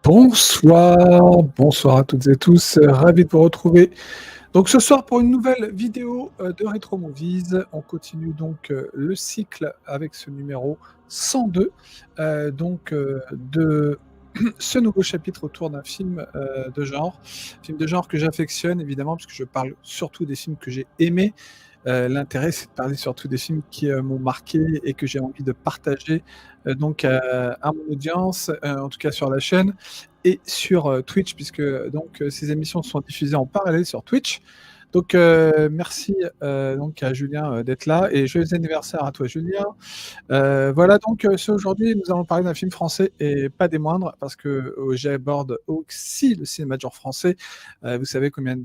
Bonsoir, bonsoir à toutes et tous, ravi de vous retrouver. Donc ce soir pour une nouvelle vidéo de Retro Movies, on continue donc le cycle avec ce numéro 102, de ce nouveau chapitre autour d'un film de genre que j'affectionne évidemment, parce que je parle surtout des films que j'ai aimés. L'intérêt, c'est de parler surtout des films qui m'ont marqué et que j'ai envie de partager à mon audience, en tout cas sur la chaîne et sur Twitch, puisque ces émissions sont diffusées en parallèle sur Twitch. Donc merci donc à Julien d'être là et joyeux anniversaire à toi Julien. Voilà donc aujourd'hui nous allons parler d'un film français et pas des moindres parce que j'aborde aussi le cinéma de genre français. Vous savez combien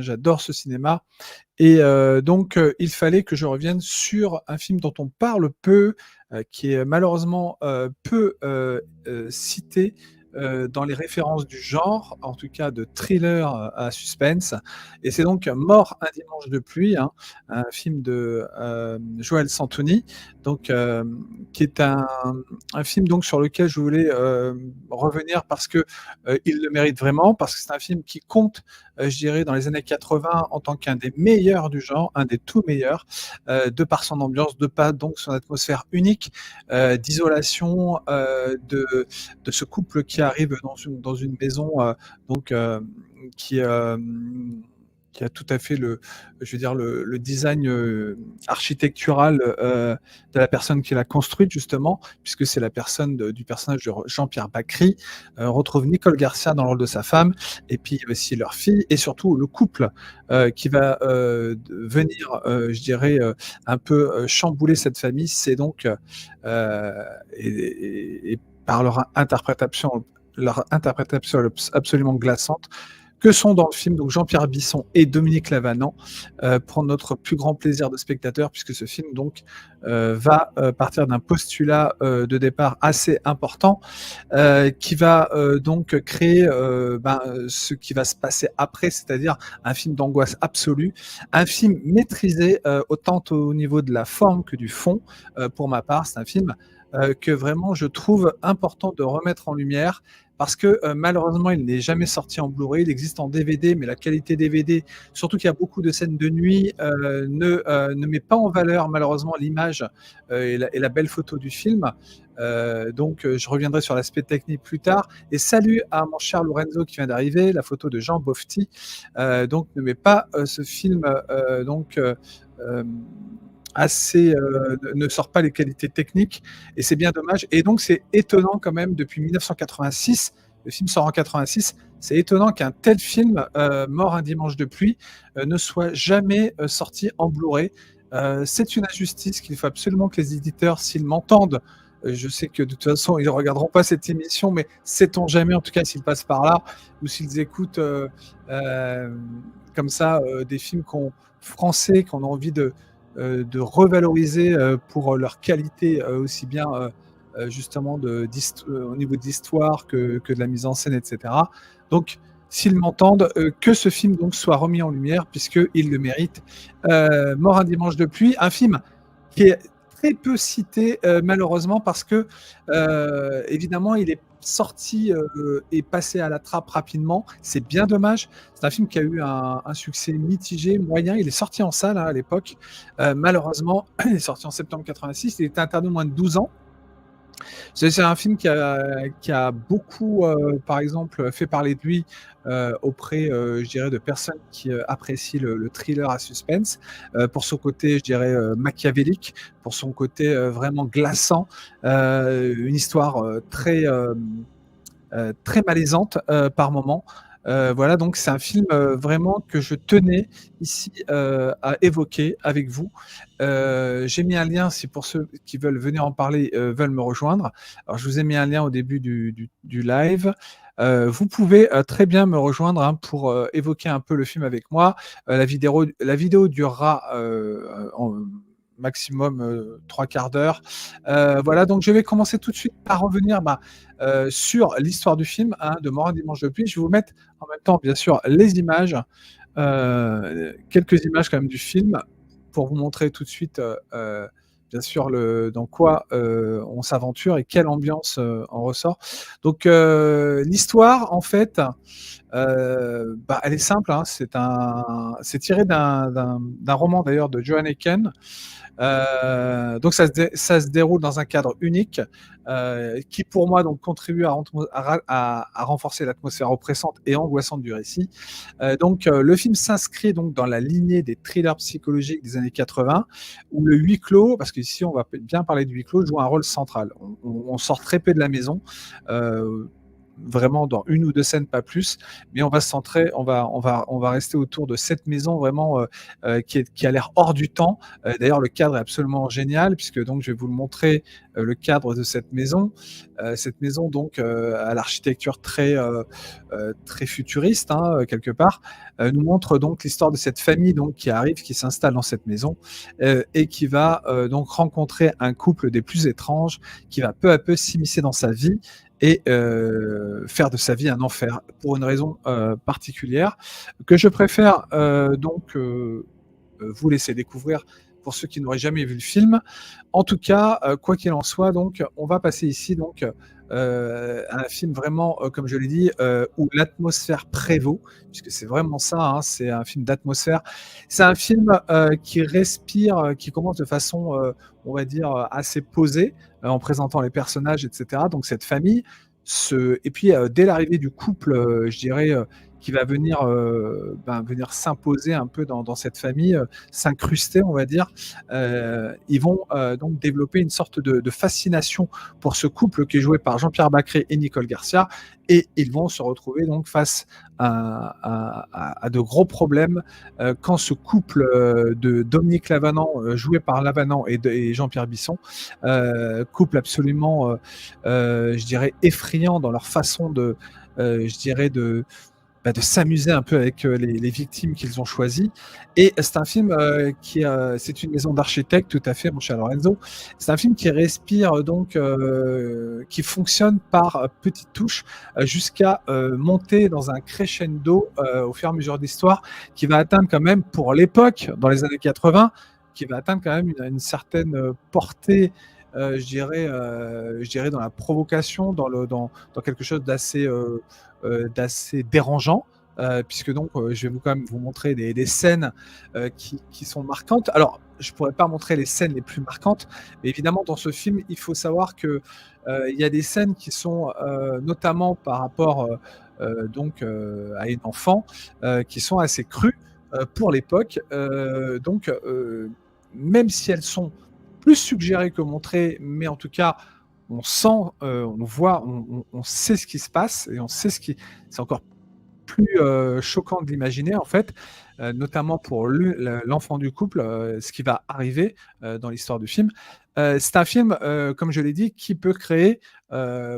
j'adore ce cinéma et il fallait que je revienne sur un film dont on parle peu, qui est malheureusement peu cité dans les références du genre, en tout cas de thriller à suspense. Et c'est donc Mort un dimanche de pluie, hein, un film de Joël Santoni, qui est un film donc sur lequel je voulais revenir parce que il le mérite vraiment, parce que c'est un film qui compte, je dirais, dans les années 80 en tant qu'un des meilleurs du genre, un des tout meilleurs, de par son ambiance, de par donc son atmosphère unique, d'isolation, de ce couple qui arrive dans une maison donc qui qui a tout à fait je veux dire le design architectural de la personne qui l'a construite justement, puisque c'est la personne du personnage de Jean-Pierre Bacry. On retrouve Nicole Garcia dans le rôle de sa femme, et puis aussi leur fille, et surtout le couple qui va venir, je dirais, un peu chambouler cette famille. C'est donc et par leur interprétation absolument glaçante, que sont dans le film donc Jean-Pierre Bisson et Dominique Lavanant, pour notre plus grand plaisir de spectateur, puisque ce film donc va partir d'un postulat de départ assez important, qui va donc créer ce qui va se passer après, c'est-à-dire un film d'angoisse absolue, un film maîtrisé autant au niveau de la forme que du fond. Pour ma part, c'est un film que vraiment je trouve important de remettre en lumière, parce que malheureusement il n'est jamais sorti en Blu-ray, il existe en DVD, mais la qualité DVD, surtout qu'il y a beaucoup de scènes de nuit, ne met pas en valeur malheureusement l'image et la belle photo du film. Je reviendrai sur l'aspect technique plus tard. Et salut à mon cher Lorenzo qui vient d'arriver, la photo de Jean Bofti. Ne met pas ce film ne sort pas les qualités techniques, et c'est bien dommage. Et donc c'est étonnant quand même, depuis 1986, le film sort en 86, c'est étonnant qu'un tel film, Mort un dimanche de pluie, ne soit jamais sorti en Blu-ray. C'est une injustice qu'il faut absolument que les éditeurs, s'ils m'entendent, je sais que de toute façon ils ne regarderont pas cette émission, mais sait-on jamais, en tout cas s'ils passent par là, ou s'ils écoutent comme ça des films français qu'on a envie de revaloriser pour leur qualité, aussi bien justement au niveau d'histoire que de la mise en scène, etc. Donc, s'ils m'entendent, que ce film donc soit remis en lumière, puisqu'il le mérite. Mort un dimanche de pluie, un film qui est très peu cité malheureusement, parce que évidemment il est sorti et passé à la trappe rapidement. C'est bien dommage. C'est un film qui a eu un succès mitigé, moyen. Il est sorti en salle à l'époque. Malheureusement, il est sorti en septembre 86. Il était interdit moins de 12 ans. C'est un film qui a beaucoup, par exemple, fait parler de lui auprès, je dirais, de personnes qui apprécient le thriller à suspense, pour son côté, je dirais, machiavélique, pour son côté vraiment glaçant, une histoire très malaisante par moments. Voilà, donc c'est un film vraiment que je tenais ici à évoquer avec vous. J'ai mis un lien, si pour ceux qui veulent venir en parler veulent me rejoindre. Alors je vous ai mis un lien au début du live. Vous pouvez très bien me rejoindre, hein, pour évoquer un peu le film avec moi. La vidéo durera en maximum 3/4 d'heure. Voilà, donc je vais commencer tout de suite par revenir sur l'histoire du film, hein, de Mort un dimanche de pluie. Je vais vous mettre en même temps, bien sûr, les images, quelques images quand même du film, pour vous montrer tout de suite bien sûr dans quoi, on s'aventure et quelle ambiance, en ressort. Donc l'histoire en fait, bah, elle est simple, hein, c'est tiré d'un roman d'ailleurs de Johan Eken. Donc ça se déroule dans un cadre unique, qui pour moi donc contribue à renforcer l'atmosphère oppressante et angoissante du récit. Donc le film s'inscrit donc dans la lignée des thrillers psychologiques des années 80 où le huis clos, parce qu'ici on va bien parler de huis clos, joue un rôle central. On sort très peu de la maison, heu, vraiment dans une ou 2 scènes, pas plus, mais on va se centrer, on va rester autour de cette maison vraiment, qui a l'air hors du temps. D'ailleurs, le cadre est absolument génial puisque donc je vais vous le montrer, le cadre de cette maison. Cette maison donc, à l'architecture très futuriste, hein, quelque part, nous montre donc l'histoire de cette famille donc qui arrive, qui s'installe dans cette maison, et qui va, donc rencontrer un couple des plus étranges, qui va peu à peu s'immiscer dans sa vie et faire de sa vie un enfer pour une raison, particulière que je préfère, donc vous laisser découvrir pour ceux qui n'auraient jamais vu le film. En tout cas, quoi qu'il en soit donc, on va passer ici donc, à un film vraiment, comme je l'ai dit, où l'atmosphère prévaut, puisque c'est vraiment ça, hein, c'est un film d'atmosphère. C'est un film, qui respire, qui commence de façon, on va dire, assez posée, en présentant les personnages et cetera, donc cette famille. Et puis, dès l'arrivée du couple, je dirais, qui va venir, venir s'imposer un peu dans cette famille, s'incruster, on va dire. Ils vont, donc développer une sorte de fascination pour ce couple qui est joué par Jean-Pierre Bacry et Nicole Garcia et ils vont se retrouver donc face à de gros problèmes, quand ce couple, de Dominique Lavanant, joué par Lavanant et Jean-Pierre Bisson, couple absolument, je dirais effrayant dans leur façon je dirais de s'amuser un peu avec les victimes qu'ils ont choisies. Et c'est un film c'est une maison d'architectes, tout à fait, mon cher Lorenzo. C'est un film qui respire donc, qui fonctionne par petites touches, jusqu'à monter dans un crescendo au fur et à mesure de l'histoire, qui va atteindre quand même, pour l'époque, dans les années 80, qui va atteindre quand même une certaine portée. Je dirais dans la provocation, dans quelque chose d'assez dérangeant, puisque donc je vais quand même vous montrer des scènes qui sont marquantes. Alors, je pourrais pas montrer les scènes les plus marquantes, mais évidemment dans ce film, il faut savoir que il y a des scènes qui sont notamment par rapport donc à une enfant, qui sont assez crues pour l'époque. Donc même si elles sont plus suggérées que montrées, mais en tout cas on sent, on voit, on sait ce qui se passe et on sait c'est encore plus choquant de l'imaginer en fait, notamment pour l'enfant du couple, ce qui va arriver dans l'histoire du film. C'est un film, comme je l'ai dit, qui peut créer,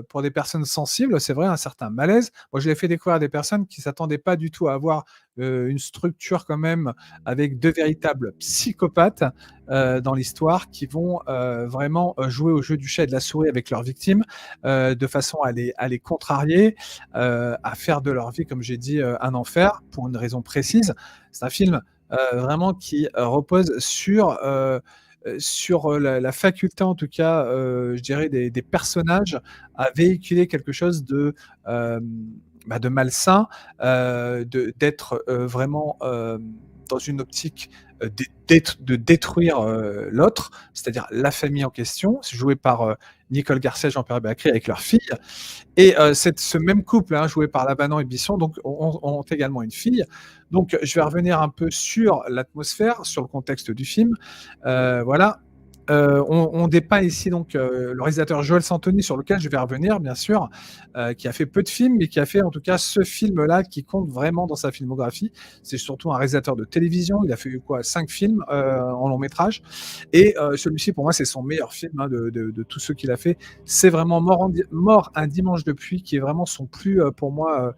pour des personnes sensibles, c'est vrai, un certain malaise. Moi, je l'ai fait découvrir à des personnes qui s'attendaient pas du tout à avoir une structure quand même avec deux véritables psychopathes dans l'histoire qui vont vraiment jouer au jeu du chat et de la souris avec leurs victimes, de façon à les contrarier, à faire de leur vie, comme j'ai dit, un enfer pour une raison précise. C'est un film vraiment qui repose sur la faculté, en tout cas, je dirais, des personnages à véhiculer quelque chose de malsain, d'être vraiment dans une optique de détruire l'autre, c'est-à-dire la famille en question. C'est joué par Nicole Garcia et Jean-Pierre Bacry avec leur fille. Et ce même couple, hein, joué par Lavanant et Bisson, donc ont également une fille. Donc je vais revenir un peu sur l'atmosphère, sur le contexte du film. Voilà. On dépeint ici donc le réalisateur Joël Santoni, sur lequel je vais revenir bien sûr, qui a fait peu de films, mais qui a fait en tout cas ce film-là qui compte vraiment dans sa filmographie. C'est surtout un réalisateur de télévision. Il a fait quoi, 5 films en long métrage. Et celui-ci, pour moi, c'est son meilleur film, hein, de tous ceux qu'il a fait. C'est vraiment Mort un dimanche de pluie, qui est vraiment son plus, pour moi,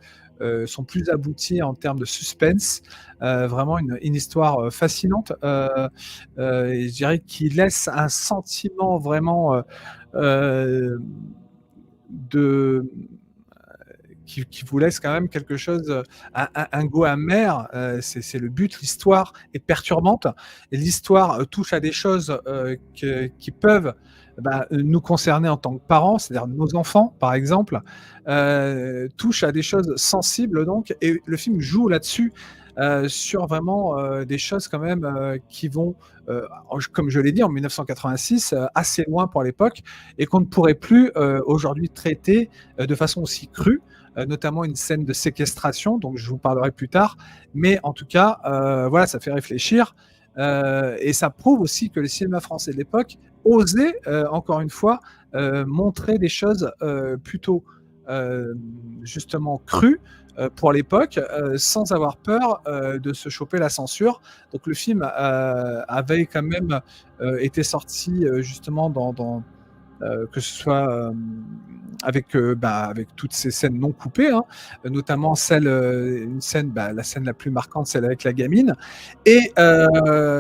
son plus abouti en termes de suspense. Vraiment une histoire fascinante, et je dirais qu'il laisse un sentiment vraiment de qui vous laisse quand même quelque chose, un goût amer. C'est le but. L'histoire est perturbante et l'histoire touche à des choses qui peuvent nous concerner en tant que parents, c'est-à-dire nos enfants, par exemple, touche à des choses sensibles donc, et le film joue là-dessus, sur vraiment des choses quand même qui vont, comme je l'ai dit, en 1986, assez loin pour l'époque et qu'on ne pourrait plus aujourd'hui traiter de façon aussi crue, notamment une scène de séquestration, donc je vous parlerai plus tard. Mais en tout cas, voilà, ça fait réfléchir et ça prouve aussi que le cinéma français de l'époque osait, encore une fois, montrer des choses plutôt justement crues pour l'époque, sans avoir peur de se choper la censure. Donc le film avait quand même été sorti justement que ce soit avec toutes ces scènes non coupées, hein, notamment une scène, la scène la plus marquante, celle avec la gamine. Et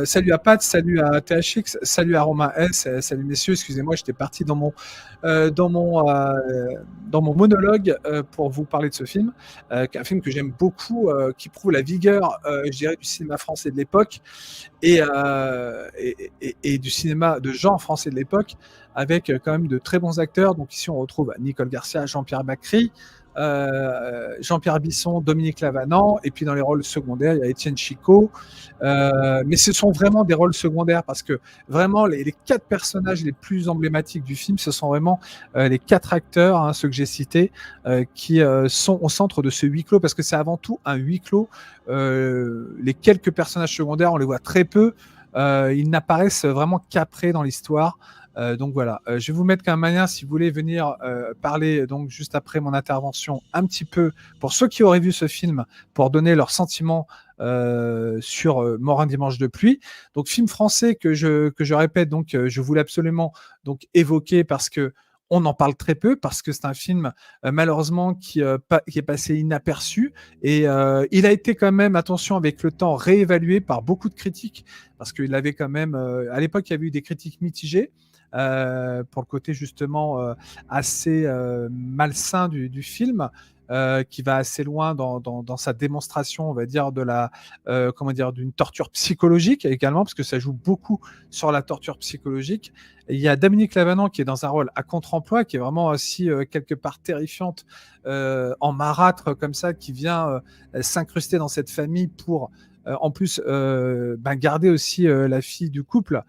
salut à Pat, salut à THX, salut à Romain S, salut messieurs, excusez-moi, j'étais parti euh, dans mon, euh, dans mon monologue pour vous parler de ce film, qui est un film que j'aime beaucoup, qui prouve la vigueur, je dirais, du cinéma français de l'époque et du cinéma de genre français de l'époque, avec quand même de très bons acteurs. Donc ici, on retrouve Nicole Garcia, Jean-Pierre Bacry, Jean-Pierre Bisson, Dominique Lavanant, et puis dans les rôles secondaires, il y a Étienne Chicot. Mais ce sont vraiment des rôles secondaires parce que vraiment, les 4 personnages les plus emblématiques du film, ce sont vraiment les 4 acteurs, hein, ceux que j'ai cités, qui sont au centre de ce huis clos, parce que c'est avant tout un huis clos. Les quelques personnages secondaires, on les voit très peu. Ils n'apparaissent vraiment qu'après dans l'histoire. Donc voilà, je vais vous mettre qu'un lien si vous voulez venir parler donc juste après mon intervention un petit peu pour ceux qui auraient vu ce film pour donner leurs sentiments sur Mort un dimanche de pluie. Donc film français que je répète, donc je voulais absolument donc évoquer parce que on en parle très peu, parce que c'est un film malheureusement qui est passé inaperçu et il a été quand même, attention, avec le temps réévalué par beaucoup de critiques, parce qu'il avait quand même à l'époque il y avait eu des critiques mitigées pour le côté justement assez malsain du film, qui va assez loin dans sa démonstration, on va dire, comment dire, d'une torture psychologique également, parce que ça joue beaucoup sur la torture psychologique. Et il y a Dominique Lavanant qui est dans un rôle à contre-emploi, qui est vraiment aussi quelque part terrifiante, en marâtre comme ça, qui vient s'incruster dans cette famille pour en plus garder aussi la fille du couple,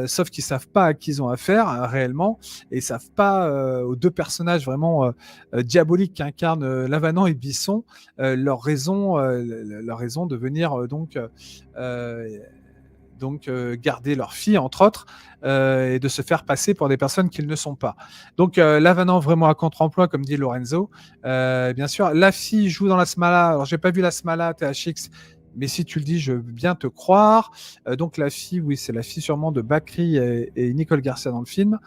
sauf qu'ils savent pas à qui ils ont affaire réellement, et ils savent pas aux 2 personnages vraiment diaboliques qu'incarnent Lavanant et Bisson, leur raison de venir garder leur fille, entre autres, et de se faire passer pour des personnes qu'ils ne sont pas. Donc Lavanant vraiment à contre-emploi, comme dit Lorenzo. Bien sûr, la fille joue dans la Smala. Alors j'ai pas vu la Smala THX, mais si tu le dis, je veux bien te croire. Donc la fille, oui, c'est la fille sûrement de Bacri et Nicole Garcia dans le film.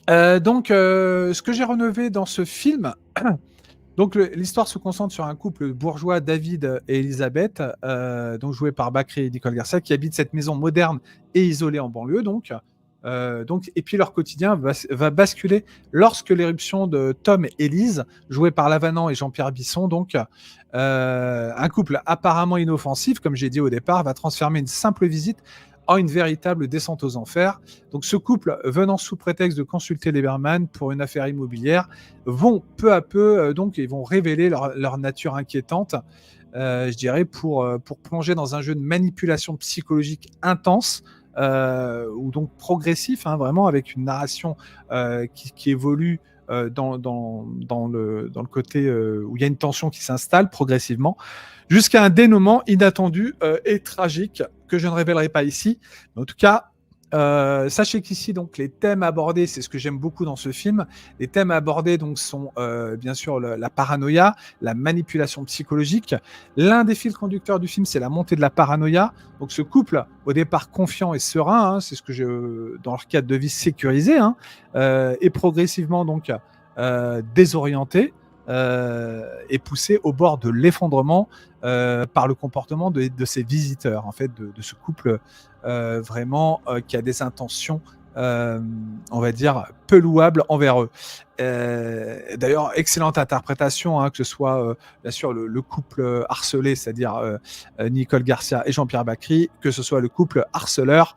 Ce que j'ai relevé dans ce film, donc l'histoire se concentre sur un couple bourgeois, David et Elisabeth, donc joués par Bacri et Nicole Garcia, qui habitent cette maison moderne et isolée en banlieue. Et puis leur quotidien va basculer lorsque l'éruption de Tom et Élise, joués par Lavanant et Jean-Pierre Bisson, un couple apparemment inoffensif, comme j'ai dit au départ, va transformer une simple visite en une véritable descente aux enfers. Donc ce couple, venant sous prétexte de consulter Lieberman pour une affaire immobilière, vont peu à peu, ils vont révéler leur nature inquiétante, je dirais, pour plonger dans un jeu de manipulation psychologique intense, ou donc progressif, hein, vraiment avec une narration qui évolue dans le côté où il y a une tension qui s'installe progressivement, jusqu'à un dénouement inattendu et tragique que je ne révélerai pas ici. Mais en tout cas, sachez qu'ici, donc, les thèmes abordés, c'est ce que j'aime beaucoup dans ce film. Les thèmes abordés donc, sont bien sûr la paranoïa, la manipulation psychologique. L'un des fils conducteurs du film, c'est la montée de la paranoïa. Donc ce couple, au départ confiant et serein, hein, c'est ce que dans leur cadre de vie sécurisé, hein, et progressivement donc désorienté et poussé au bord de l'effondrement par le comportement de ces visiteurs, en fait, de ce couple vraiment qui a des intentions, on va dire, peu louables envers eux. D'ailleurs, excellente interprétation, hein, que ce soit bien sûr le couple harcelé, c'est-à-dire Nicole Garcia et Jean-Pierre Bacri, que ce soit le couple harceleur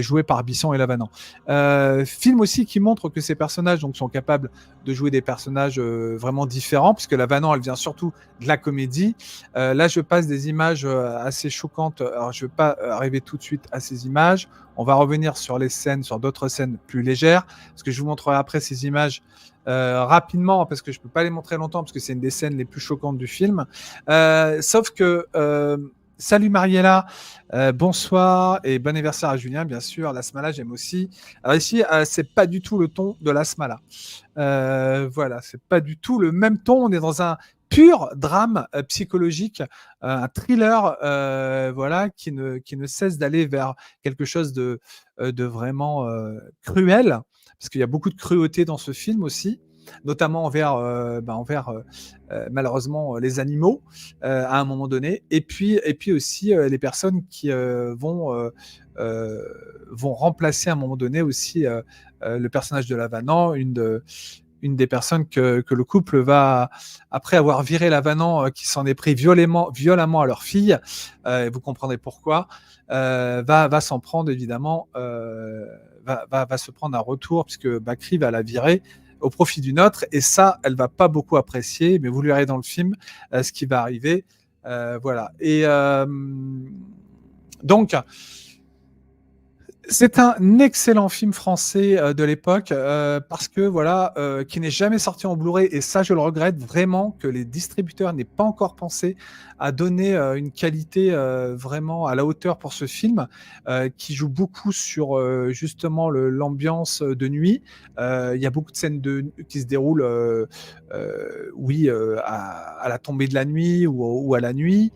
joué par Bisson et Lavanant. Film aussi qui montre que ces personnages donc, sont capables de jouer des personnages vraiment différents, puisque Lavanant, elle vient surtout de la comédie. Là, je passe des images assez choquantes. Alors, je ne vais pas arriver tout de suite à ces images. On va revenir sur les scènes, sur d'autres scènes plus légères, parce que je vous montrerai après ces images rapidement, parce que je ne peux pas les montrer longtemps, parce que c'est une des scènes les plus choquantes du film. Sauf que salut Mariella, bonsoir et bon anniversaire à Julien, bien sûr. La Smala, j'aime aussi. Alors ici, c'est pas du tout le ton de la Smala. Voilà, c'est pas du tout le même ton. On est dans un pur drame psychologique, un thriller, voilà, qui ne cesse d'aller vers quelque chose de vraiment cruel, parce qu'il y a beaucoup de cruauté dans ce film aussi, notamment envers malheureusement les animaux à un moment donné, et puis aussi les personnes qui vont remplacer à un moment donné aussi le personnage de Lavanant, une des personnes que le couple va, après avoir viré Lavanant, qui s'en est pris violemment à leur fille, vous comprendrez pourquoi, va s'en prendre évidemment, va se prendre un retour, puisque Bacri va la virer au profit d'une autre, et ça, elle va pas beaucoup apprécier, mais vous lui verrez dans le film ce qui va arriver. Voilà. Et donc, c'est un excellent film français de l'époque, parce que voilà, qui n'est jamais sorti en Blu-ray, et ça je le regrette vraiment, que les distributeurs n'aient pas encore pensé à donner une qualité vraiment à la hauteur pour ce film, qui joue beaucoup sur justement l'ambiance de nuit. Il y a beaucoup de scènes qui se déroulent oui, à la tombée de la nuit ou à la nuit.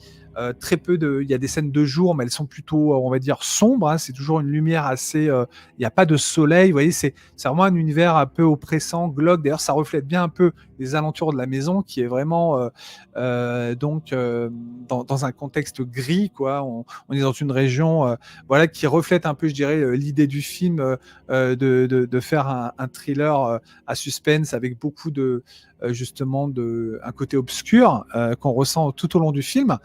Très peu il y a des scènes de jour, mais elles sont plutôt, on va dire, sombres, hein. C'est toujours une lumière assez, il n'y a pas de soleil. Vous voyez, c'est vraiment un univers un peu oppressant, glauque. D'ailleurs, ça reflète bien un peu les alentours de la maison, qui est vraiment donc dans un contexte gris, quoi. On est dans une région, voilà, qui reflète un peu, je dirais, l'idée du film, de faire un thriller à suspense, avec beaucoup de justement un côté obscur qu'on ressent tout au long du film.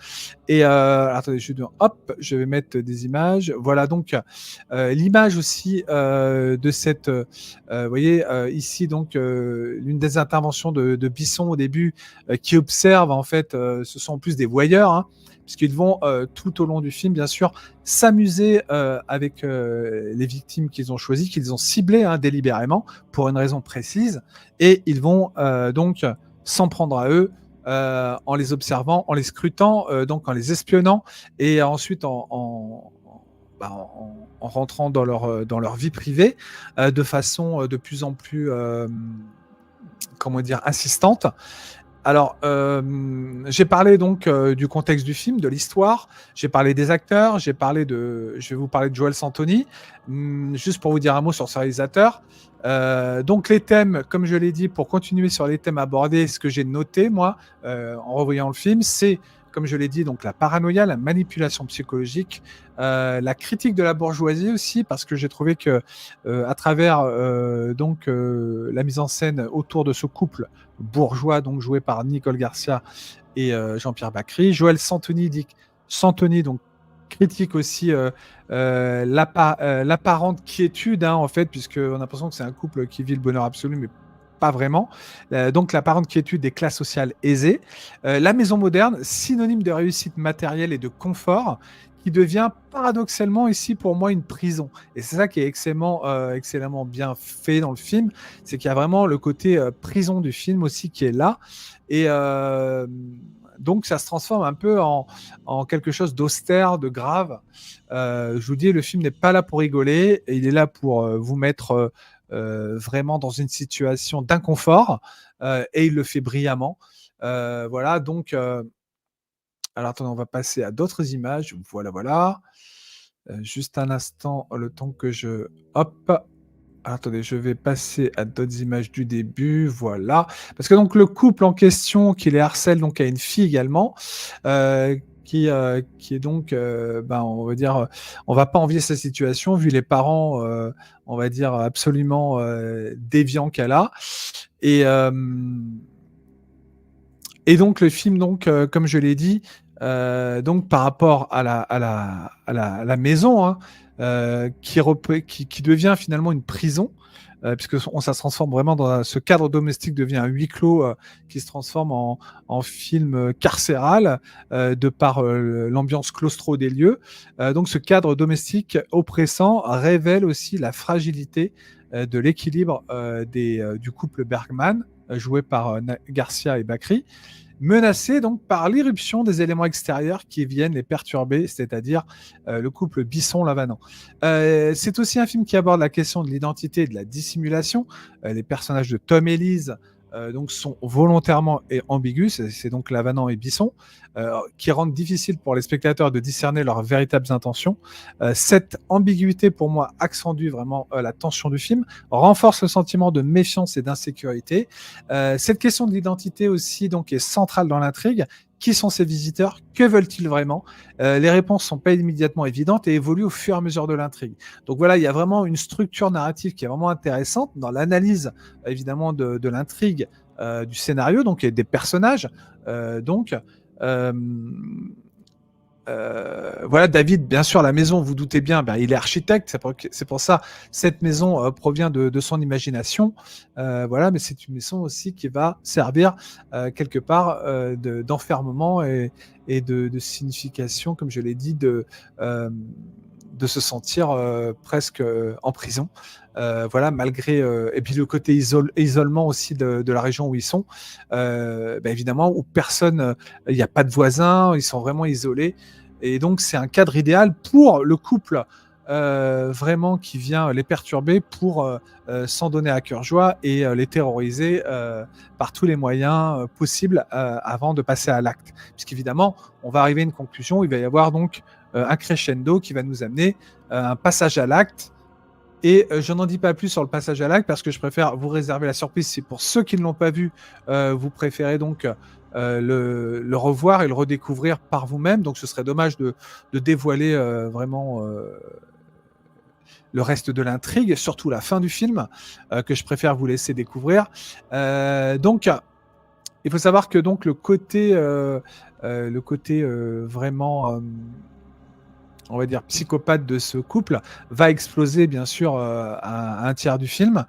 Et attendez, je vais mettre des images. Voilà, donc l'image aussi de cette, vous voyez ici, donc l'une des interventions de Bisson au début, qui observe en fait, ce sont en plus des voyeurs, hein, puisqu'ils vont tout au long du film, bien sûr, s'amuser avec les victimes qu'ils ont choisies, qu'ils ont ciblées, hein, délibérément, pour une raison précise, et ils vont donc s'en prendre à eux, en les observant, en les scrutant, donc en les espionnant, et ensuite en rentrant dans leur vie privée, de façon de plus en plus, comment dire, insistante. Alors, j'ai parlé donc du contexte du film, de l'histoire, j'ai parlé des acteurs, je vais vous parler de Joël Santoni. Juste pour vous dire un mot sur ce réalisateur. Donc les thèmes, comme je l'ai dit, pour continuer sur les thèmes abordés, ce que j'ai noté, moi, en revoyant le film, c'est, comme je l'ai dit, donc la paranoïa, la manipulation psychologique, la critique de la bourgeoisie aussi, parce que j'ai trouvé que à travers la mise en scène autour de ce couple bourgeois, donc joué par Nicole Garcia et Jean-Pierre Bacri, Joël Santoni, donc critique aussi l'apparente quiétude, hein, en fait, puisqu'on a l'impression que c'est un couple qui vit le bonheur absolu, mais pas vraiment. Donc l'apparente quiétude des classes sociales aisées. La maison moderne, synonyme de réussite matérielle et de confort, qui devient paradoxalement ici pour moi une prison. Et c'est ça qui est excellemment bien fait dans le film, c'est qu'il y a vraiment le côté prison du film aussi qui est là. Et donc ça se transforme un peu en quelque chose d'austère, de grave. Je vous dis, le film n'est pas là pour rigoler, et il est là pour vous mettre vraiment dans une situation d'inconfort, et il le fait brillamment. Voilà, donc alors attendez, on va passer à d'autres images. Voilà. Juste un instant, le temps que je hop. Alors, attendez, je vais passer à d'autres images du début, voilà. Parce que donc le couple en question qui les harcèle, donc a une fille également, qui est donc, on va dire, on va pas envier sa situation vu les parents, on va dire absolument déviants qu'elle a. Et, et donc le film, donc, comme je l'ai dit, donc par rapport à la maison, hein, qui devient finalement une prison, puisque ça se transforme vraiment ce cadre domestique devient un huis clos qui se transforme en film carcéral de par l'ambiance claustro des lieux. Donc ce cadre domestique oppressant révèle aussi la fragilité de l'équilibre du couple Bergman, joué par Garcia et Bakri, menacé donc par l'irruption des éléments extérieurs qui viennent les perturber, c'est-à-dire le couple Bisson-Lavanant. C'est aussi un film qui aborde la question de l'identité et de la dissimulation. Les personnages de Tom et Lise donc sont volontairement ambigus, c'est donc Lavanant et Bisson, qui rendent difficile pour les spectateurs de discerner leurs véritables intentions. Cette ambiguïté, pour moi, accentue vraiment la tension du film, renforce le sentiment de méfiance et d'insécurité. Cette question de l'identité aussi donc, est centrale dans l'intrigue. Qui sont ces visiteurs? Que veulent-ils vraiment? Les réponses ne sont pas immédiatement évidentes et évoluent au fur et à mesure de l'intrigue. Donc voilà, il y a vraiment une structure narrative qui est vraiment intéressante dans l'analyse, évidemment, de l'intrigue, du scénario, donc, et des personnages. Donc, euh, voilà, David, bien sûr, la maison, vous doutez bien, ben, il est architecte, c'est pour ça, cette maison provient de son imagination, voilà, mais c'est une maison aussi qui va servir quelque part d'enfermement et de signification, comme je l'ai dit, de se sentir presque en prison. Voilà, malgré et puis le côté isolement aussi de la région où ils sont, ben évidemment où personne, il n'y a pas de voisins, ils sont vraiment isolés, et donc c'est un cadre idéal pour le couple vraiment qui vient les perturber pour s'en donner à cœur joie et les terroriser par tous les moyens possibles avant de passer à l'acte. Puisqu'évidemment, on va arriver à une conclusion, il va y avoir donc un crescendo qui va nous amener un passage à l'acte. Et je n'en dis pas plus sur le passage à l'acte parce que je préfère vous réserver la surprise. Si pour ceux qui ne l'ont pas vu, vous préférez donc le revoir et le redécouvrir par vous-même. Donc ce serait dommage de dévoiler vraiment le reste de l'intrigue, surtout la fin du film, que je préfère vous laisser découvrir. Donc il faut savoir que donc le côté vraiment on va dire psychopathe de ce couple va exploser bien sûr à un tiers du film,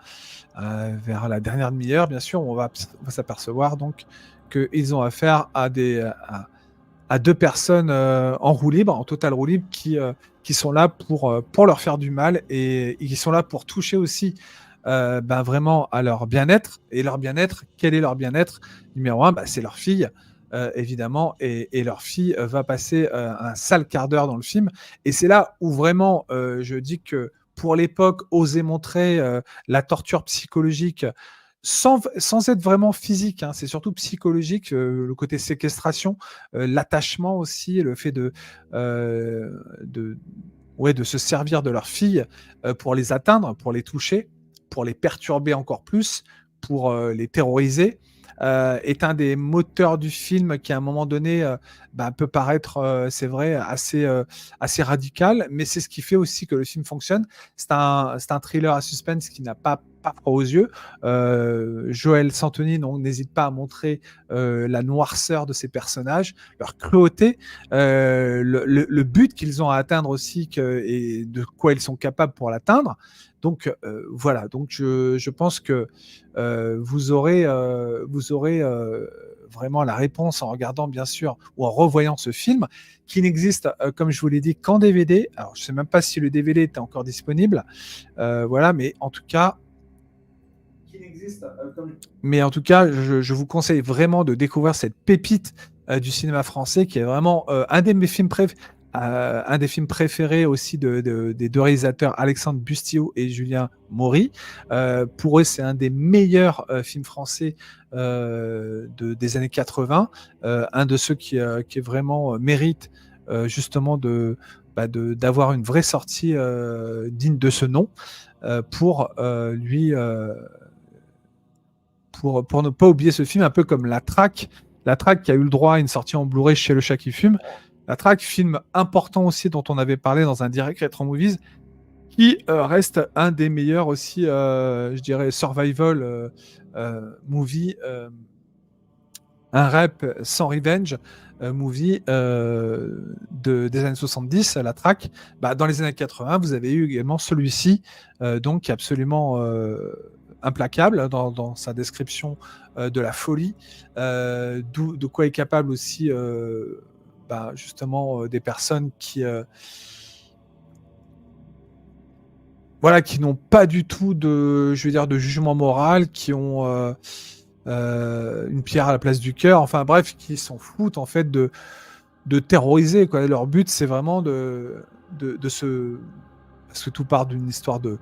vers la dernière demi-heure bien sûr, on va s'apercevoir donc qu'ils ont affaire à deux personnes en roue libre, en total roue libre, qui sont là pour leur faire du mal et qui sont là pour toucher aussi ben vraiment à leur bien-être. Et leur bien-être, quel est leur bien-être? Numéro un, ben, c'est leur fille. Évidemment, et leur fille va passer un sale quart d'heure dans le film. Et c'est là où vraiment, je dis que pour l'époque, oser montrer la torture psychologique sans être vraiment physique, hein, c'est surtout psychologique, le côté séquestration, l'attachement aussi, le fait de, ouais, de se servir de leur fille pour les atteindre, pour les toucher, pour les perturber encore plus, pour les terroriser, est un des moteurs du film qui, à un moment donné, bah, peut paraître, c'est vrai, assez radical, mais c'est ce qui fait aussi que le film fonctionne. C'est un thriller à suspense qui n'a pas froid aux yeux. Joël Santoni n'hésite pas à montrer la noirceur de ses personnages, leur cruauté, le but qu'ils ont à atteindre aussi et de quoi ils sont capables pour l'atteindre. Donc voilà, donc je pense que vous aurez vraiment la réponse en regardant bien sûr ou en revoyant ce film qui n'existe, comme je vous l'ai dit, qu'en DVD. Alors je ne sais même pas si le DVD est encore disponible, voilà, mais en tout cas, je vous conseille vraiment de découvrir cette pépite du cinéma français qui est vraiment un des films préférés aussi des deux réalisateurs Alexandre Bustillo et Julien Maury. Pour eux, c'est un des meilleurs films français des années 80, un de ceux qui vraiment mérite justement d'avoir une vraie sortie digne de ce nom pour lui pour ne pas oublier ce film, un peu comme La Traque qui a eu le droit à une sortie en Blu-ray chez Le Chat qui fume. La Traque, film important aussi dont on avait parlé dans un direct Retro Movies, qui reste un des meilleurs aussi, je dirais, survival movie, un rap sans revenge movie des années 70, la track. Bah, dans les années 80, vous avez eu également celui-ci, donc qui est absolument implacable dans sa description de la folie, de quoi est capable aussi bah, justement des personnes qui voilà, qui n'ont pas du tout de, je veux dire, de jugement moral, qui ont une pierre à la place du cœur, enfin bref, qui s'en foutent en fait de terroriser, quoi. Leur but, c'est vraiment de se... Parce que tout part d'une histoire de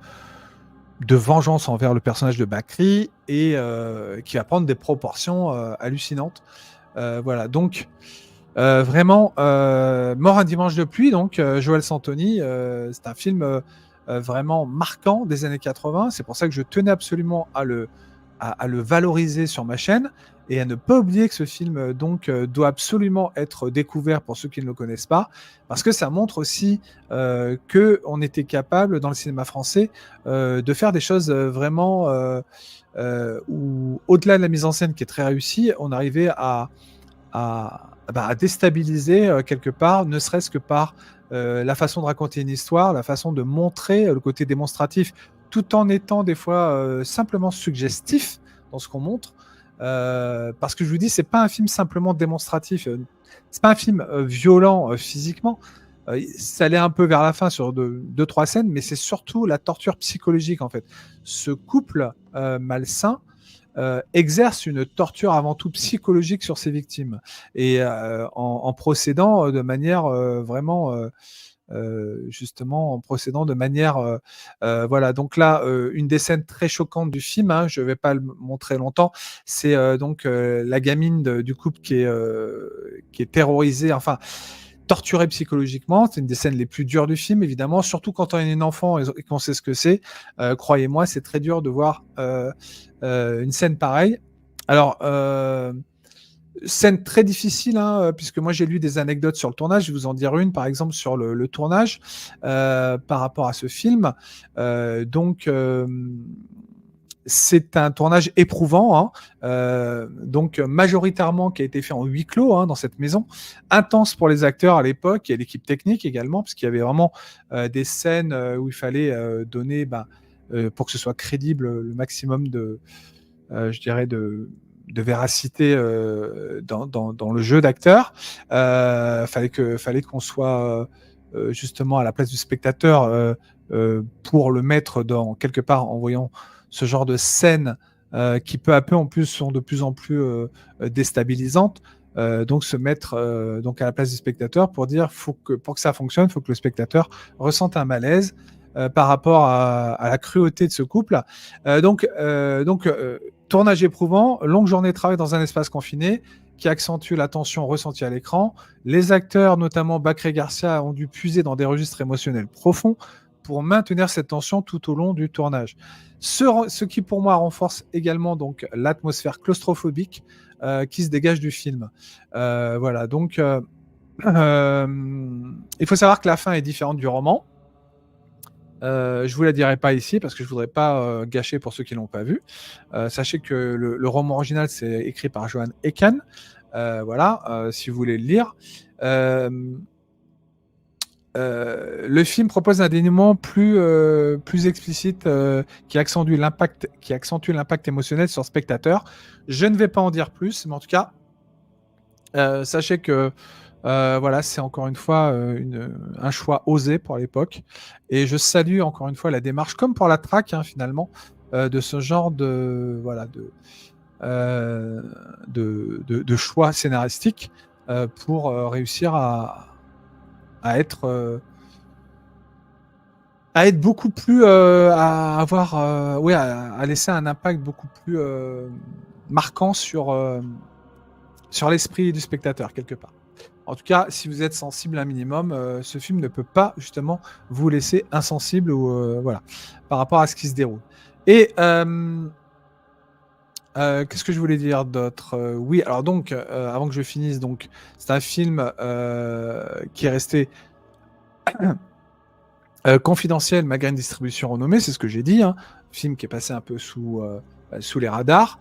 vengeance envers le personnage de Bakri et qui va prendre des proportions hallucinantes. Voilà, donc vraiment, Mort un dimanche de pluie, donc Joël Santoni, c'est un film vraiment marquant des années 80. C'est pour ça que je tenais absolument à le valoriser sur ma chaîne et à ne pas oublier que ce film doit absolument être découvert pour ceux qui ne le connaissent pas, parce que ça montre aussi qu'on était capable dans le cinéma français de faire des choses vraiment où, au-delà de la mise en scène qui est très réussie, on arrivait à déstabiliser quelque part, ne serait-ce que par la façon de raconter une histoire, la façon de montrer le côté démonstratif, tout en étant des fois simplement suggestif dans ce qu'on montre. Parce que je vous dis, c'est pas un film simplement démonstratif, c'est pas un film violent physiquement. Ça allait un peu vers la fin sur deux, trois scènes, mais c'est surtout la torture psychologique en fait. Ce couple malsain exerce une torture avant tout psychologique sur ses victimes et en procédant de manière vraiment justement en procédant de manière voilà, donc là une des scènes très choquantes du film, hein, je vais pas le montrer longtemps, c'est donc la gamine du couple qui est terrorisée, enfin torturée psychologiquement. C'est une des scènes les plus dures du film, évidemment, surtout quand on est un enfant et qu'on sait ce que c'est. Croyez-moi, c'est très dur de voir une scène pareille. Alors, scène très difficile, hein, puisque moi j'ai lu des anecdotes sur le tournage. Je vais vous en dire une, par exemple, sur le tournage par rapport à ce film. Donc, c'est un tournage éprouvant, hein, donc majoritairement qui a été fait en huis clos dans cette maison, intense pour les acteurs à l'époque et l'équipe technique également, parce qu'il y avait vraiment des scènes où il fallait donner, pour que ce soit crédible, le maximum je dirais, de véracité dans le jeu d'acteur. Fallait qu'on soit justement à la place du spectateur pour le mettre dans quelque part en voyant ce genre de scènes qui peu à peu en plus sont de plus en plus déstabilisantes. Donc se mettre donc à la place du spectateur pour dire pour que ça fonctionne, il faut que le spectateur ressente un malaise par rapport à la cruauté de ce couple. Tournage éprouvant, longue journée de travail dans un espace confiné qui accentue la tension ressentie à l'écran. Les acteurs, notamment Bacré Garcia, ont dû puiser dans des registres émotionnels profonds pour maintenir cette tension tout au long du tournage. Ce qui, pour moi, renforce également donc l'atmosphère claustrophobique qui se dégage du film. Voilà, donc il faut savoir que la fin est différente du roman. Je vous la dirai pas ici parce que je voudrais pas gâcher pour ceux qui l'ont pas vu. Sachez que le roman original c'est écrit par Johan Ekan. Voilà, si vous voulez le lire. Le film propose un dénouement plus explicite qui accentue l'impact émotionnel sur le spectateur. Je ne vais pas en dire plus, mais en tout cas, sachez que voilà, c'est encore une fois un choix osé pour l'époque. Et je salue encore une fois la démarche, comme pour la track finalement, de ce genre voilà, de choix scénaristiques pour réussir à être beaucoup plus, à avoir, ouais, à laisser un impact beaucoup plus marquant sur l'esprit du spectateur quelque part. En tout cas, si vous êtes sensible un minimum, ce film ne peut pas justement vous laisser insensible ou voilà, par rapport à ce qui se déroule. Et qu'est-ce que je voulais dire d'autre? Oui, alors donc, avant que je finisse, donc c'est un film qui est resté Confidentiel, malgré une distribution renommée, c'est ce que j'ai dit, hein. Film qui est passé un peu sous les radars,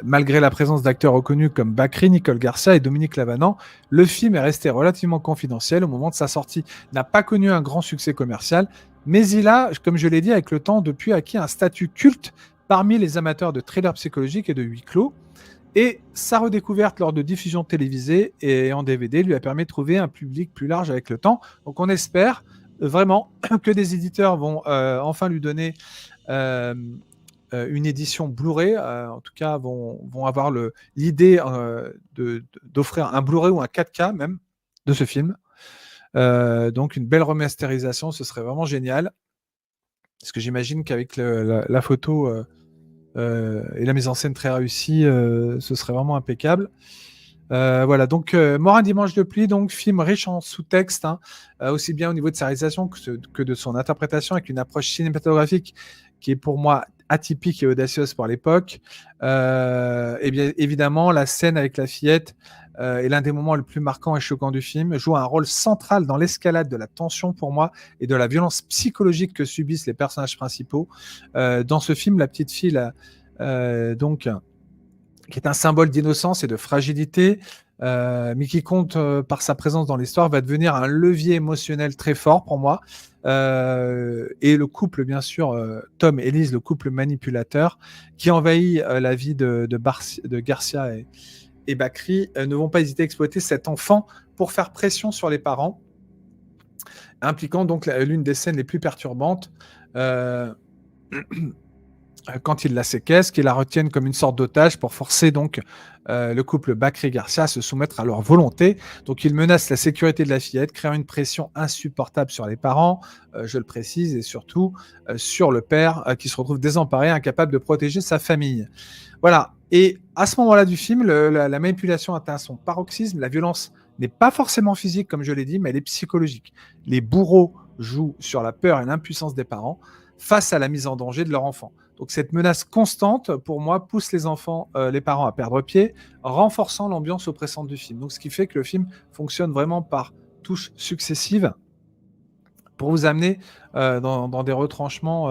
malgré la présence d'acteurs reconnus comme Bakri, Nicole Garcia et Dominique Lavanant, le film est resté relativement confidentiel au moment de sa sortie. Il n'a pas connu un grand succès commercial, mais il a, comme je l'ai dit, avec le temps, depuis acquis un statut culte parmi les amateurs de thrillers psychologiques et de huis clos. Et sa redécouverte lors de diffusions télévisées et en DVD lui a permis de trouver un public plus large avec le temps. Donc on espère vraiment que des éditeurs vont enfin lui donner euh, une édition Blu-ray, en tout cas vont avoir l'idée d'offrir un Blu-ray ou un 4K même de ce film. Donc une belle remasterisation, ce serait vraiment génial. Parce que j'imagine qu'avec la photo et la mise en scène très réussie, ce serait vraiment impeccable. Voilà, donc Mort un dimanche de pluie, donc film riche en sous-texte, hein, aussi bien au niveau de sa réalisation que de son interprétation, avec une approche cinématographique qui est pour moi atypique et audacieuse pour l'époque. Et bien évidemment, la scène avec la fillette est l'un des moments les plus marquants et choquants du film, joue un rôle central dans l'escalade de la tension pour moi et de la violence psychologique que subissent les personnages principaux. Dans ce film, la petite fille, donc qui est un symbole d'innocence et de fragilité, mais qui compte par sa présence dans l'histoire, va devenir un levier émotionnel très fort pour moi. Et le couple, bien sûr, Tom et Elise, le couple manipulateur, qui envahit la vie de Garcia et Bakri, ne vont pas hésiter à exploiter cet enfant pour faire pression sur les parents, impliquant donc l'une des scènes les plus perturbantes. Quand ils la séquestrent, qu'ils la retiennent comme une sorte d'otage pour forcer donc le couple Bakri-Garcia à se soumettre à leur volonté. Donc ils menacent la sécurité de la fillette, créant une pression insupportable sur les parents, je le précise, et surtout sur le père qui se retrouve désemparé, incapable de protéger sa famille. Voilà. Et à ce moment-là du film, la manipulation atteint son paroxysme. La violence n'est pas forcément physique, comme je l'ai dit, mais elle est psychologique. Les bourreaux jouent sur la peur et l'impuissance des parents face à la mise en danger de leur enfant. Donc cette menace constante, pour moi, pousse les parents à perdre pied, renforçant l'ambiance oppressante du film. Donc ce qui fait que le film fonctionne vraiment par touches successives pour vous amener dans des retranchements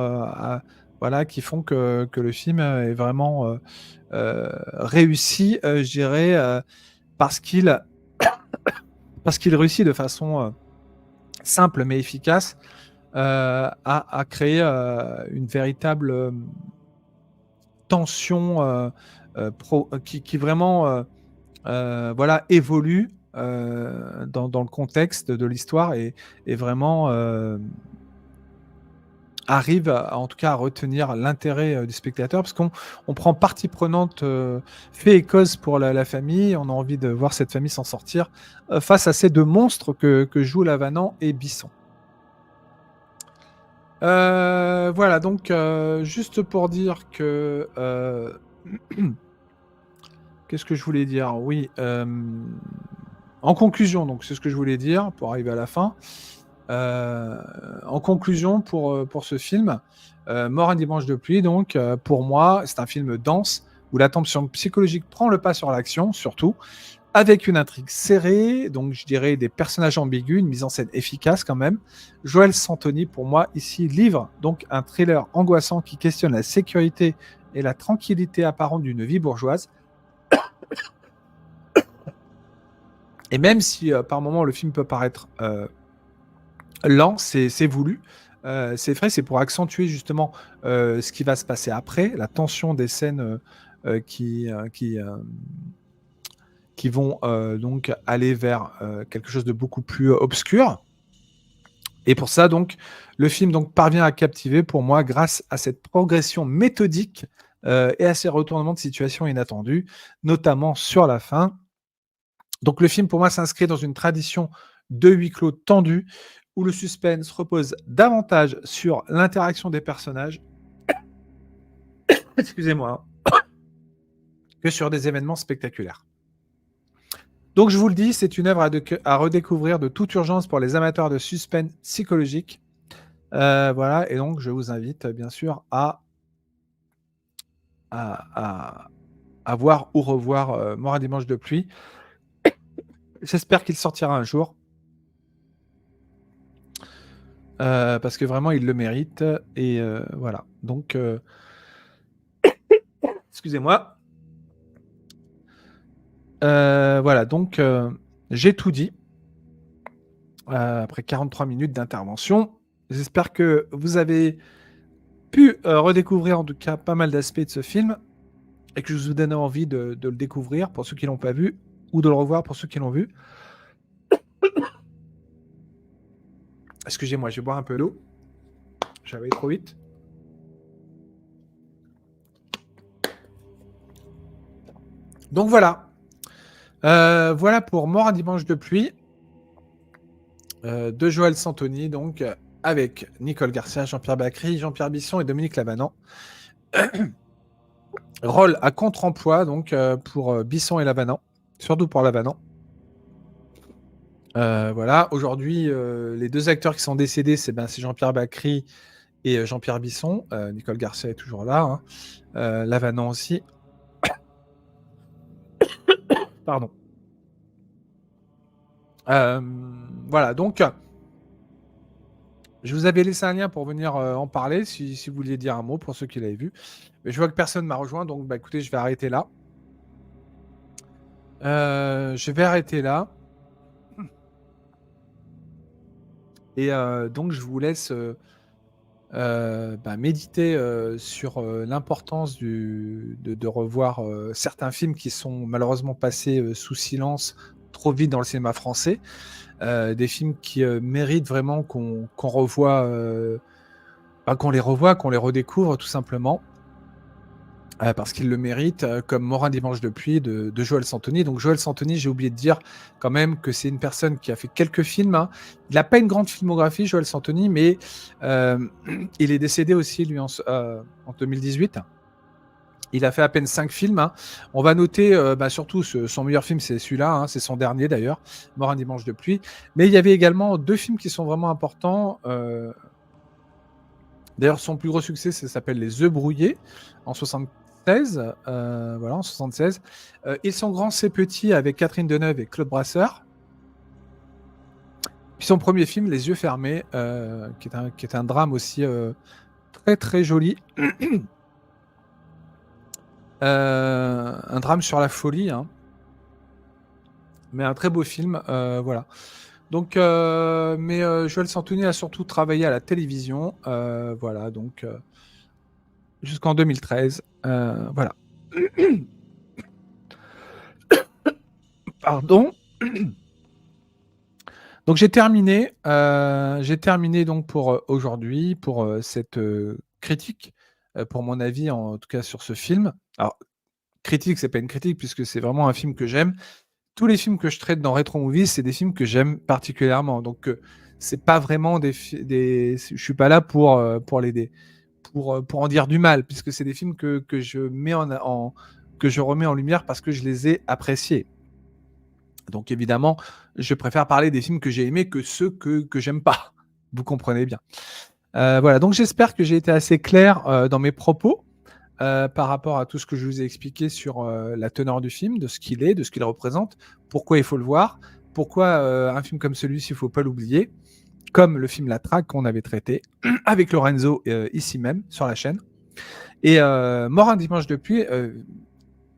voilà, qui font que le film est vraiment réussi, je dirais, parce qu'il réussit de façon simple mais efficace à créer une véritable tension qui vraiment voilà, évolue dans le contexte de l'histoire et vraiment arrive en tout cas à retenir l'intérêt du spectateur parce qu'on prend partie prenante fait et cause pour la famille. On a envie de voir cette famille s'en sortir face à ces deux monstres que jouent Lavanant et Bisson. Voilà, donc juste pour dire que qu'est-ce que je voulais dire? Oui, en conclusion, donc c'est ce que je voulais dire pour arriver à la fin. En conclusion pour ce film, Mort un dimanche de pluie, donc pour moi, c'est un film dense où la tension psychologique prend le pas sur l'action, surtout, avec une intrigue serrée, donc je dirais des personnages ambigus, une mise en scène efficace quand même. Joël Santoni, pour moi, ici, livre donc un thriller angoissant qui questionne la sécurité et la tranquillité apparente d'une vie bourgeoise. Et même si par moments le film peut paraître lent, c'est voulu. C'est vrai, c'est pour accentuer justement ce qui va se passer après, la tension des scènes qui vont donc aller vers quelque chose de beaucoup plus obscur. Et pour ça, donc, le film donc, parvient à captiver pour moi grâce à cette progression méthodique et à ces retournements de situation inattendus, notamment sur la fin. Donc le film, pour moi, s'inscrit dans une tradition de huis clos tendu, où le suspense repose davantage sur l'interaction des personnages, excusez-moi, que sur des événements spectaculaires. Donc je vous le dis, c'est une œuvre à redécouvrir de toute urgence pour les amateurs de suspense psychologique. Voilà, et donc je vous invite bien sûr à voir ou revoir Mort un dimanche de pluie. J'espère qu'il sortira un jour. parce que vraiment il le mérite et voilà. Donc excusez-moi. Voilà, donc j'ai tout dit, après 43 minutes d'intervention. J'espère que vous avez pu, redécouvrir en tout cas pas mal d'aspects de ce film et que je vous donne envie de le découvrir pour ceux qui l'ont pas vu ou de le revoir pour ceux qui l'ont vu. Excusez-moi, je vais boire un peu d'eau. J'avais trop vite. Donc voilà. Voilà pour Mort un dimanche de pluie, de Joël Santoni, donc avec Nicole Garcia, Jean-Pierre Bacry, Jean-Pierre Bisson et Dominique Lavanant. Rôle à contre-emploi donc pour Bisson et Lavanant, surtout pour Lavanant. Voilà, aujourd'hui, les deux acteurs qui sont décédés, c'est Jean-Pierre Bacry et Jean-Pierre Bisson. Nicole Garcia est toujours là, hein. Lavanant aussi. Pardon. Voilà, donc je vous avais laissé un lien pour venir en parler, si vous vouliez dire un mot pour ceux qui l'avaient vu. Mais je vois que personne m'a rejoint, donc écoutez, je vais arrêter là. Je vais arrêter là. Et donc je vous laisse méditer sur l'importance de revoir certains films qui sont malheureusement passés sous silence trop vite dans le cinéma français. Des films qui méritent vraiment qu'on revoie, qu'on les revoie, qu'on les redécouvre tout simplement. Parce qu'ils le méritent, comme Mort un dimanche de pluie de Joël Santoni. Donc Joël Santoni, j'ai oublié de dire quand même que c'est une personne qui a fait quelques films, hein. Il n'a pas une grande filmographie, Joël Santoni, mais il est décédé aussi, lui, en 2018. Il a fait à peine 5 films, hein. On va noter surtout son meilleur film, c'est celui-là, hein, c'est son dernier d'ailleurs, Mort un dimanche de pluie. Mais il y avait également 2 films qui sont vraiment importants. D'ailleurs, son plus gros succès, ça s'appelle Les œufs brouillés, en 76. Voilà, en 76. Ils sont grands, c'est petits, avec Catherine Deneuve et Claude Brasseur. Puis son premier film, Les yeux fermés, qui est un drame aussi très très joli. Un drame sur la folie, hein. Mais un très beau film, voilà. Donc, Joël Santoni a surtout travaillé à la télévision, voilà, donc jusqu'en 2013, voilà. Pardon. Donc j'ai terminé donc pour aujourd'hui, pour cette critique, pour mon avis en tout cas sur ce film. Alors, critique, c'est pas une critique puisque c'est vraiment un film que j'aime. Tous les films que je traite dans Retro Movies, c'est des films que j'aime particulièrement. Donc, c'est pas vraiment je suis pas là pour en dire du mal, puisque c'est des films que je mets que je remets en lumière parce que je les ai appréciés. Donc évidemment, je préfère parler des films que j'ai aimés que ceux que j'aime pas. Vous comprenez bien. Voilà, donc j'espère que j'ai été assez clair dans mes propos par rapport à tout ce que je vous ai expliqué sur la teneur du film, de ce qu'il est, de ce qu'il représente, pourquoi il faut le voir, pourquoi un film comme celui-ci, il ne faut pas l'oublier, comme le film La Traque qu'on avait traité avec Lorenzo ici même sur la chaîne. Et Mort un dimanche de pluie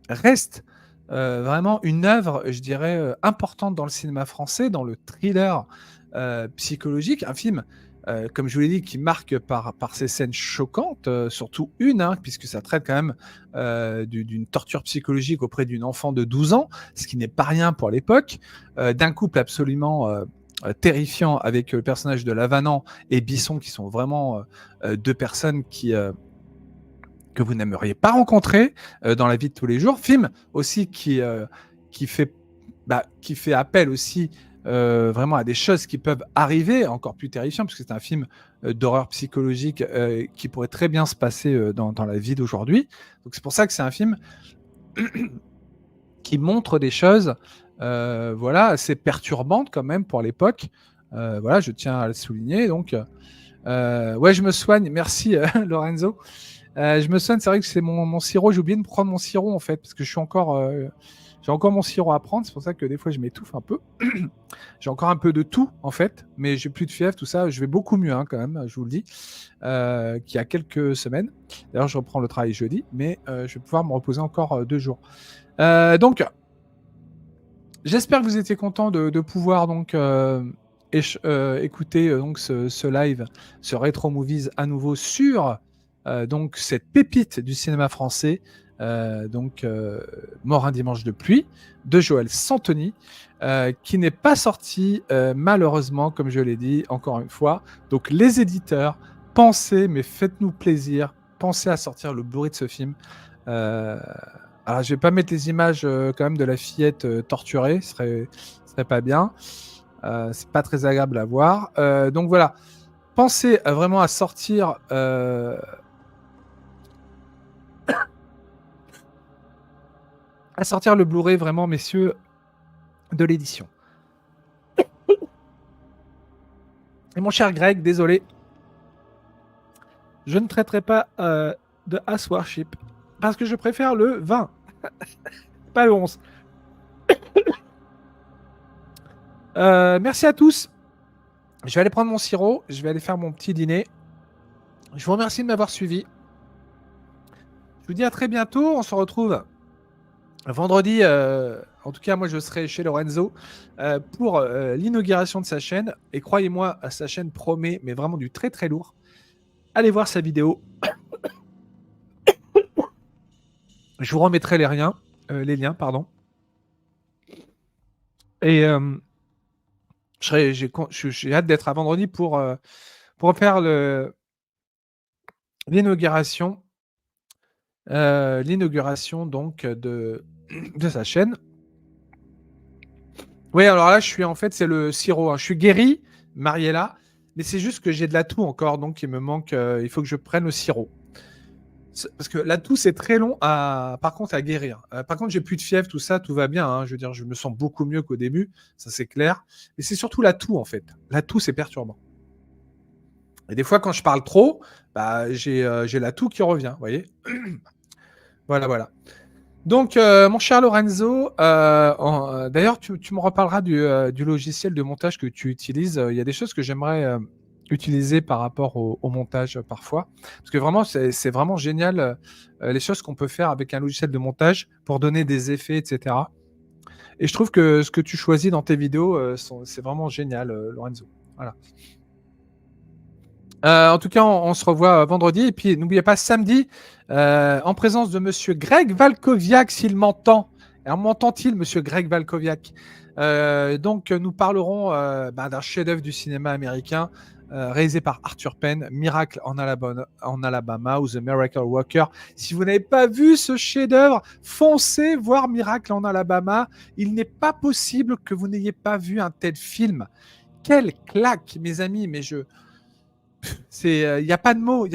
reste vraiment une œuvre, je dirais, importante dans le cinéma français, dans le thriller psychologique, un film comme je vous l'ai dit, qui marque par ces scènes choquantes, surtout une, hein, puisque ça traite quand même d'une torture psychologique auprès d'une enfant de 12 ans, ce qui n'est pas rien pour l'époque, d'un couple absolument terrifiant avec le personnage de Lavanant et Bisson, qui sont vraiment deux personnes que vous n'aimeriez pas rencontrer dans la vie de tous les jours. Film aussi qui fait appel aussi vraiment à des choses qui peuvent arriver, encore plus terrifiantes, parce que c'est un film d'horreur psychologique qui pourrait très bien se passer dans la vie d'aujourd'hui. Donc c'est pour ça que c'est un film qui montre des choses voilà, assez perturbantes quand même pour l'époque. Voilà, je tiens à le souligner. Donc, ouais, je me soigne. Merci Lorenzo. Je me soigne, c'est vrai que c'est mon sirop. J'ai oublié de prendre mon sirop en fait, parce que je suis encore J'ai encore mon sirop à prendre, c'est pour ça que des fois je m'étouffe un peu. J'ai encore un peu de tout en fait, mais j'ai plus de fièvre, tout ça. Je vais beaucoup mieux quand même, je vous le dis, qu'il y a quelques semaines. D'ailleurs, je reprends le travail jeudi, mais je vais pouvoir me reposer encore 2 jours. Donc, j'espère que vous étiez contents de pouvoir donc écouter donc ce live, ce Retro Movies à nouveau sur donc cette pépite du cinéma français, donc Mort un dimanche de pluie de Joël Santoni, qui n'est pas sorti malheureusement, comme je l'ai dit encore une fois. Donc les éditeurs, pensez, mais faites-nous plaisir, pensez à sortir le Blu-ray de ce film. Alors, je vais pas mettre les images quand même de la fillette torturée, ce serait pas bien. C'est pas très agréable à voir. Donc voilà, pensez vraiment à sortir le Blu-ray vraiment, messieurs, de l'édition. Et mon cher Greg, désolé, je ne traiterai pas de Ass Warship parce que je préfère le 20, pas le 11. Merci à tous. Je vais aller prendre mon sirop, je vais aller faire mon petit dîner. Je vous remercie de m'avoir suivi. Je vous dis à très bientôt. On se retrouve vendredi. En tout cas, moi, je serai chez Lorenzo pour l'inauguration de sa chaîne. Et croyez-moi, sa chaîne promet, mais vraiment du très très lourd. Allez voir sa vidéo. Je vous remettrai les liens, pardon. Et j'ai hâte d'être à vendredi pour faire l'inauguration donc de sa chaîne. Oui, alors là, c'est le sirop, hein. Je suis guéri, Mariella, mais c'est juste que j'ai de la toux encore, donc il me manque, il faut que je prenne le sirop. Parce que la toux, c'est très long par contre, à guérir. Par contre, j'ai plus de fièvre, tout ça, tout va bien, hein. Je veux dire, je me sens beaucoup mieux qu'au début, ça c'est clair. Mais c'est surtout la toux, en fait. La toux, c'est perturbant. Et des fois, quand je parle trop, bah, j'ai la toux qui revient, vous voyez. Voilà. Donc, mon cher Lorenzo, d'ailleurs, tu me reparleras du logiciel de montage que tu utilises. Il y a des choses que j'aimerais utiliser par rapport au montage parfois. Parce que vraiment, c'est vraiment génial les choses qu'on peut faire avec un logiciel de montage pour donner des effets, etc. Et je trouve que ce que tu choisis dans tes vidéos, c'est vraiment génial, Lorenzo. Voilà. En tout cas, on se revoit vendredi. Et puis, n'oubliez pas, samedi, en présence de monsieur Greg Valkoviak, s'il m'entend. Alors, m'entend-il, monsieur Greg Valkoviak? Donc, nous parlerons d'un chef-d'œuvre du cinéma américain réalisé par Arthur Penn, Miracle en Alabama ou The Miracle Worker. Si vous n'avez pas vu ce chef-d'œuvre, foncez voir Miracle en Alabama. Il n'est pas possible que vous n'ayez pas vu un tel film. Quelle claque, mes amis, mais il n'y a pas de mots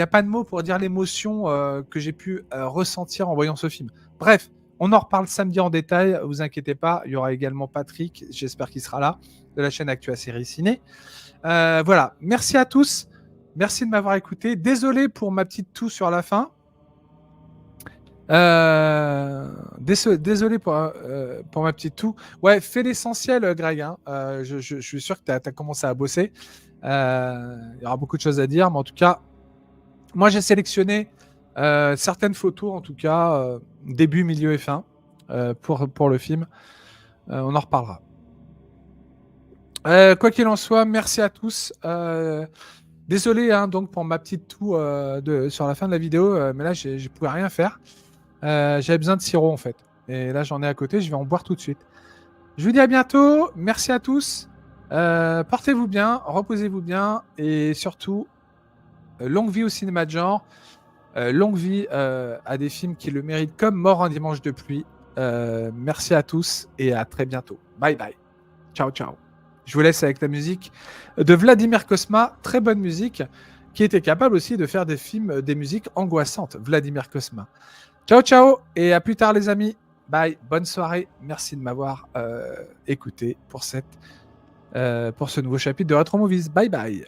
pour dire l'émotion que j'ai pu ressentir en voyant ce film. Bref, on en reparle samedi en détail, vous inquiétez pas. Il y aura également Patrick, j'espère qu'il sera là, de la chaîne Actua Série Ciné. Voilà, merci à tous, merci de m'avoir écouté. Désolé pour ma petite toux sur la fin. Désolé pour ma petite toux. Ouais, fais l'essentiel, Greg. Hein. Je suis sûr que tu as commencé à bosser. Il y aura beaucoup de choses à dire, mais en tout cas, moi j'ai sélectionné certaines photos, en tout cas, début, milieu et fin, pour le film. On en reparlera. Quoi qu'il en soit, merci à tous. Désolé donc pour ma petite toux sur la fin de la vidéo, mais là, je ne pouvais rien faire. J'avais besoin de sirop, en fait. Et là, j'en ai à côté, je vais en boire tout de suite. Je vous dis à bientôt. Merci à tous. Portez-vous bien, reposez-vous bien et surtout, longue vie au cinéma de genre, longue vie à des films qui le méritent comme Mort un dimanche de pluie. Merci à tous et à très bientôt. Bye bye. Ciao, ciao. Je vous laisse avec la musique de Vladimir Cosma, très bonne musique, qui était capable aussi de faire des musiques angoissantes. Vladimir Cosma. Ciao, ciao et à plus tard les amis. Bye, bonne soirée. Merci de m'avoir écouté pour ce nouveau chapitre de Retro Movies. Bye bye.